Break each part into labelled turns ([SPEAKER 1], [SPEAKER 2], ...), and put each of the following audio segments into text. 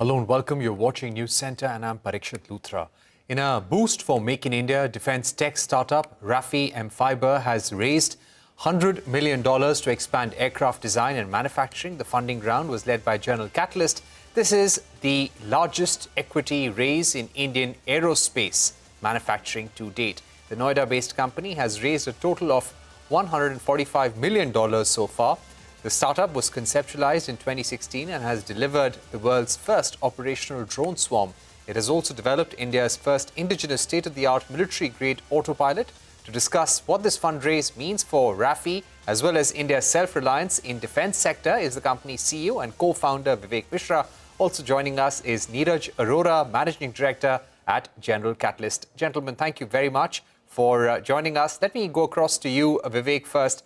[SPEAKER 1] Hello and welcome. You're watching News Center and I'm Parikshit Luthra. In a boost for Make in India, defense tech startup Raphe mPhibr has raised $100 million to expand aircraft design and manufacturing. The funding round was led by General Catalyst. This is the largest equity raise in Indian aerospace manufacturing to date. The Noida-based company has raised a total of $145 million so far. The startup was conceptualized in 2016 and has delivered the world's first operational drone swarm. It has also developed India's first indigenous state-of-the-art military-grade autopilot. To discuss what this fundraise means for Raphe, as well as India's self-reliance in defense sector, is the company's CEO and co-founder Vivek Mishra. Also joining us is Neeraj Arora, Managing Director at General Catalyst. Gentlemen, thank you very much for joining us. Let me go across to you, Vivek, first.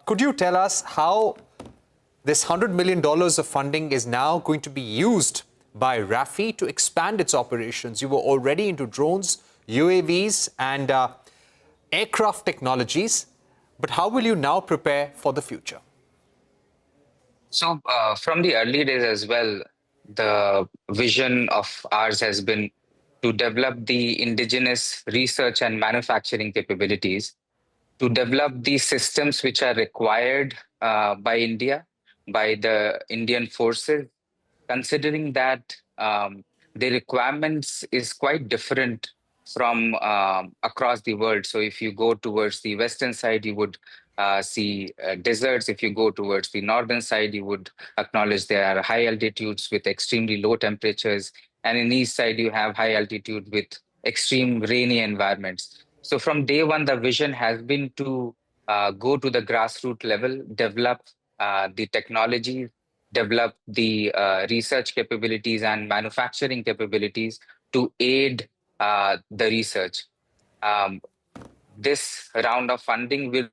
[SPEAKER 1] Could you tell us how this $100 million of funding is now going to be used by Raphe to expand its operations? You were already into drones, UAVs and aircraft technologies, but how will you now prepare for the future?
[SPEAKER 2] So from the early days as well, the vision of ours has been to develop the indigenous research and manufacturing capabilities, to develop the systems which are required by India, by the Indian forces, considering that the requirements is quite different from across the world. So if you go towards the western side, you would see deserts. If you go towards the northern side, you would acknowledge there are high altitudes with extremely low temperatures. And in east side, you have high altitude with extreme rainy environments. So from day one, the vision has been to go to the grassroots level, develop the technology, develop the research capabilities and manufacturing capabilities to aid the research. This round of funding will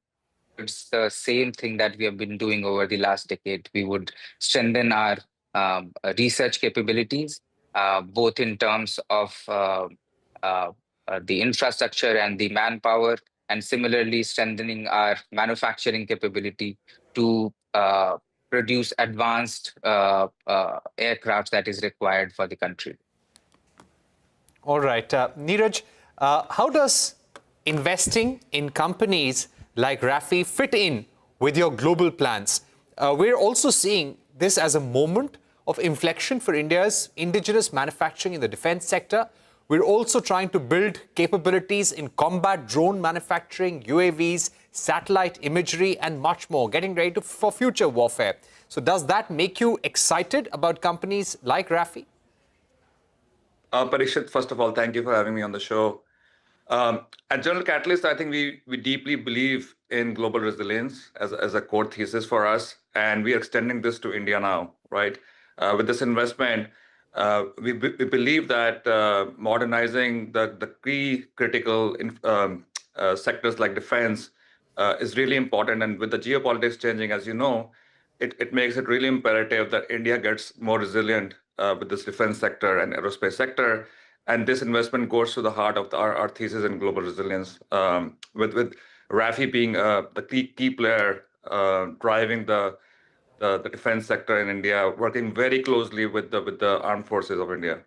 [SPEAKER 2] it's the same thing that we have been doing over the last decade. We would strengthen our research capabilities, both in terms of the infrastructure and the manpower, and similarly strengthening our manufacturing capability to produce advanced aircraft that is required for the country.
[SPEAKER 1] All right. Neeraj, how does investing in companies like Raphe fit in with your global plans? We're also seeing this as a moment of inflection for India's indigenous manufacturing in the defense sector. We're also trying to build capabilities in combat drone manufacturing, UAVs, satellite imagery, and much more, getting ready for future warfare. So does that make you excited about companies like Raphe?
[SPEAKER 3] Parikshit, first of all, thank you for having me on the show. At General Catalyst, I think we deeply believe in global resilience as a core thesis for us, and we are extending this to India now, right? With this investment, we believe that modernizing the key critical sectors like defense is really important. And with the geopolitics changing, as you know, it makes it really imperative that India gets more resilient with this defense sector and aerospace sector. And this investment goes to the heart of our thesis in global resilience, with Raphe being the key player driving the defense sector in India, working very closely with the armed forces of India.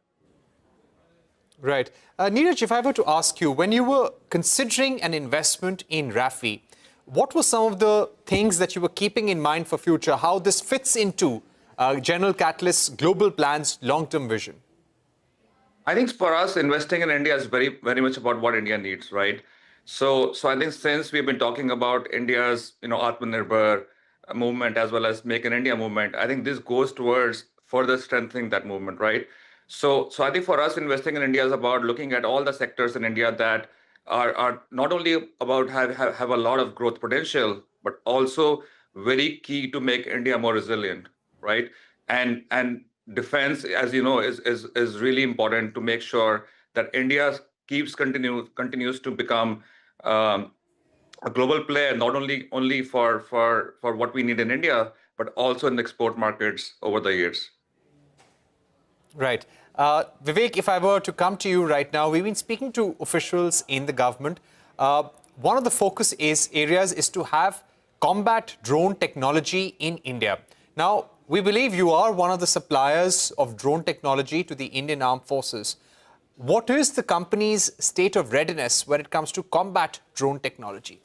[SPEAKER 1] Right. Neeraj, if I were to ask you, when you were considering an investment in Raphe, what were some of the things that you were keeping in mind for future, how this fits into General Catalyst's global plans, long-term vision?
[SPEAKER 3] I think for us, investing in India is very, very much about what India needs, right? So I think since we've been talking about India's, Atmanirbhar movement as well as Make in India movement, I think this goes towards further strengthening that movement, right? So I think for us, investing in India is about looking at all the sectors in India that are not only about have a lot of growth potential, but also very key to make India more resilient, right? And defense, as you know, is really important to make sure that India continues to become a global player, not only for what we need in India, but also in the export markets over the years.
[SPEAKER 1] Right. Vivek, if I were to come to you right now, we've been speaking to officials in the government. One of the focus areas is to have combat drone technology in India. Now, We believe you are one of the suppliers of drone technology to the Indian Armed Forces. What is the company's state of readiness when it comes to combat drone technology?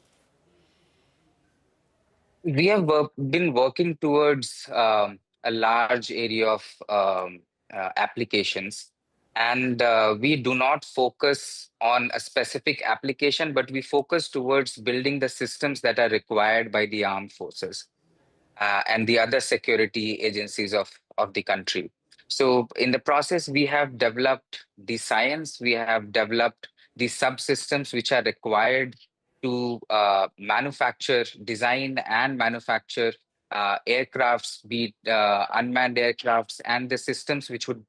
[SPEAKER 2] We have been working towards a large area of applications, and we do not focus on a specific application, but we focus towards building the systems that are required by the armed forces and the other security agencies of the country. So, in the process, we have developed the science, we have developed the subsystems which are required to manufacture, design, and manufacture aircrafts, be it unmanned aircrafts, and the systems which would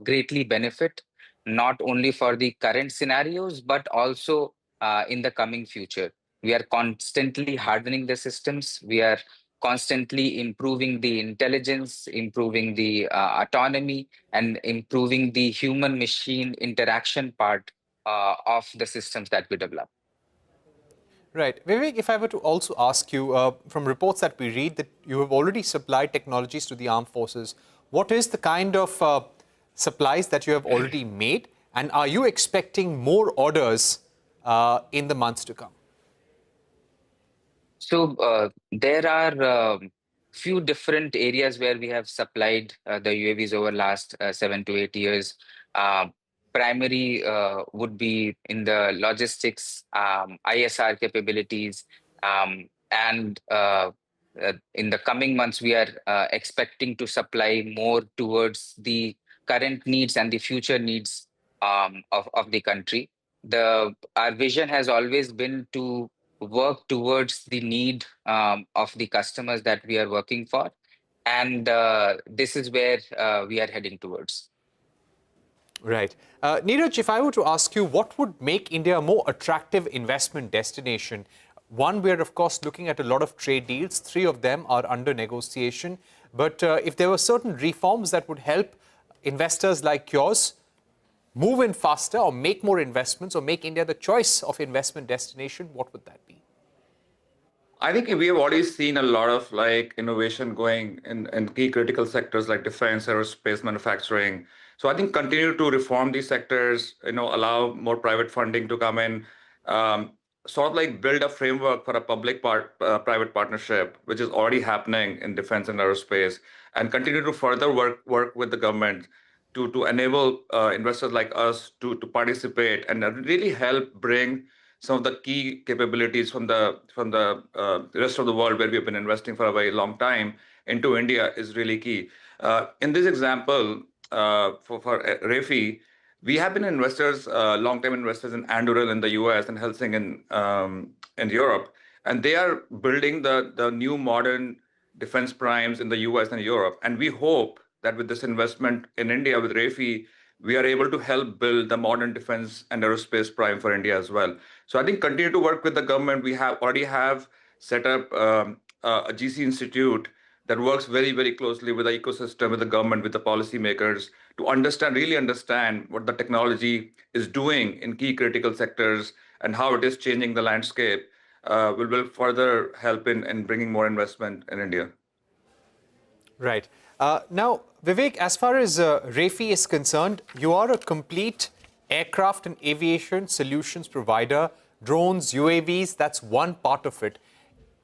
[SPEAKER 2] greatly benefit not only for the current scenarios, but also in the coming future. We are constantly hardening the systems. We are constantly improving the intelligence, improving the autonomy, and improving the human machine interaction part of the systems that we develop.
[SPEAKER 1] Right. Vivek, if I were to also ask you, from reports that we read, that you have already supplied technologies to the armed forces, what is the kind of supplies that you have already made? And are you expecting more orders in the months to come?
[SPEAKER 2] So there are few different areas where we have supplied the UAVs over last 7 to 8 years. Uh, Primary would be in the logistics, ISR capabilities, and in the coming months we are expecting to supply more towards the current needs and the future needs of the country. Our vision has always been to work towards the need of the customers that we are working for. And this is where we are heading towards.
[SPEAKER 1] Right. Neeraj, if I were to ask you, what would make India a more attractive investment destination? One, we're of course looking at a lot of trade deals. 3 of them are under negotiation. But if there were certain reforms that would help investors like yours move in faster or make more investments or make India the choice of investment destination, what would that be?
[SPEAKER 3] I think we have already seen a lot of like innovation going in key critical sectors like defense, aerospace, manufacturing. So I think continue to reform these sectors, allow more private funding to come in, um, sort of like build a framework for a private partnership, which is already happening in defense and aerospace, and continue to further work with the government to enable investors like us to participate and really help bring some of the key capabilities from the rest of the world where we've been investing for a very long time into India is really key. In this example, for Raphe, we have been investors, long-time investors in Anduril in the US and Helsing in Europe, and they are building the new modern defense primes in the US and Europe. And we hope that with this investment in India with Raphe, we are able to help build the modern defense and aerospace prime for India as well. So I think continue to work with the government. We already have set up a GC institute that works very, very closely with the ecosystem, with the government, with the policymakers to really understand what the technology is doing in key critical sectors and how it is changing the landscape. Will further help in bringing more investment in India.
[SPEAKER 1] Right. Now, Vivek, as far as Raphe is concerned, you are a complete aircraft and aviation solutions provider. Drones, UAVs, that's one part of it.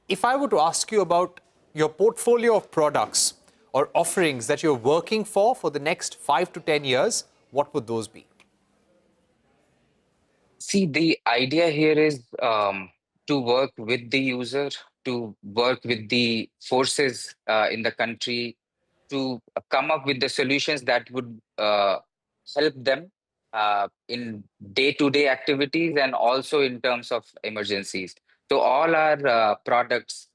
[SPEAKER 1] If I were to ask you about your portfolio of products or offerings that you're working for the next 5 to 10 years, what would those be?
[SPEAKER 2] See, the idea here is to work with the user, to work with the forces in the country, to come up with the solutions that would help them in day-to-day activities and also in terms of emergencies. So all our products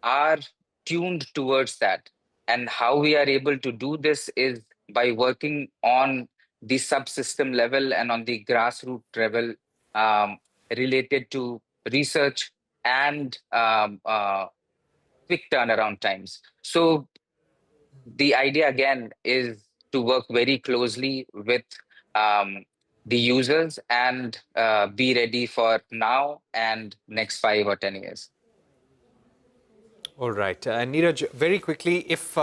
[SPEAKER 2] are tuned towards that. And how we are able to do this is by working on the subsystem level and on the grassroots level um, related to research and quick turnaround times. So the idea again is to work very closely with um, the users and be ready for now and next 5 or 10 years.
[SPEAKER 1] All right. Neeraj, very quickly, if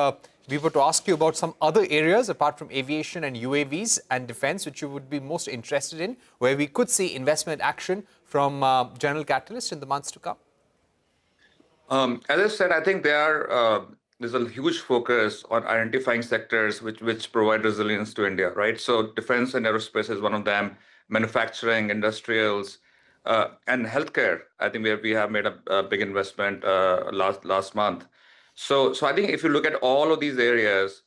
[SPEAKER 1] we were to ask you about some other areas apart from aviation and UAVs and defense, which you would be most interested in, where we could see investment action from General Catalyst in the months to come?
[SPEAKER 3] As I said, I think there's a huge focus on identifying sectors which provide resilience to India, right? So defense and aerospace is one of them, manufacturing, industrials, and healthcare. I think we have made a big investment last month. So I think if you look at all of these areas,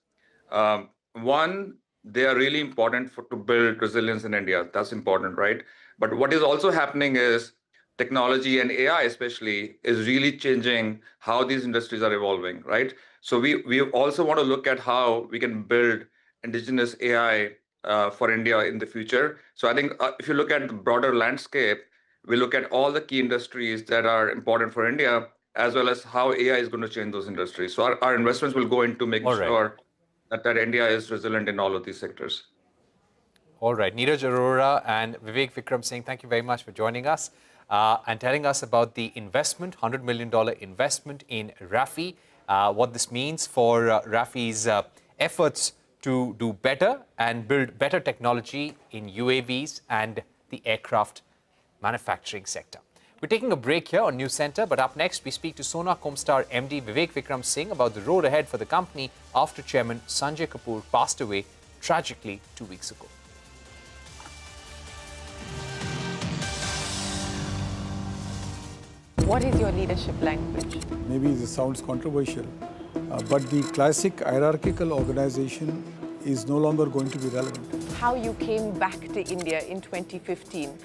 [SPEAKER 3] one, they are really important to build resilience in India. That's important, right? But what is also happening is technology and AI especially is really changing how these industries are evolving, right? So we also want to look at how we can build indigenous AI for India in the future. So I think if you look at the broader landscape, we look at all the key industries that are important for India, as well as how AI is going to change those industries. So our investments will go into making sure that India is resilient in all of these sectors.
[SPEAKER 1] All right. Neeraj Arora and Vivek Vikram Singh, thank you very much for joining us and telling us about the investment, $100 million investment in Raphe, what this means for Rafe's efforts to do better and build better technology in UAVs and the aircraft manufacturing sector. We're taking a break here on News Center, but up next we speak to Sona Comstar MD Vivek Vikram Singh about the road ahead for the company after Chairman Sanjay Kapoor passed away tragically 2 weeks ago.
[SPEAKER 4] What is your leadership language?
[SPEAKER 5] Maybe this sounds controversial, but the classic hierarchical organization is no longer going to be relevant.
[SPEAKER 4] How you came back to India in 2015.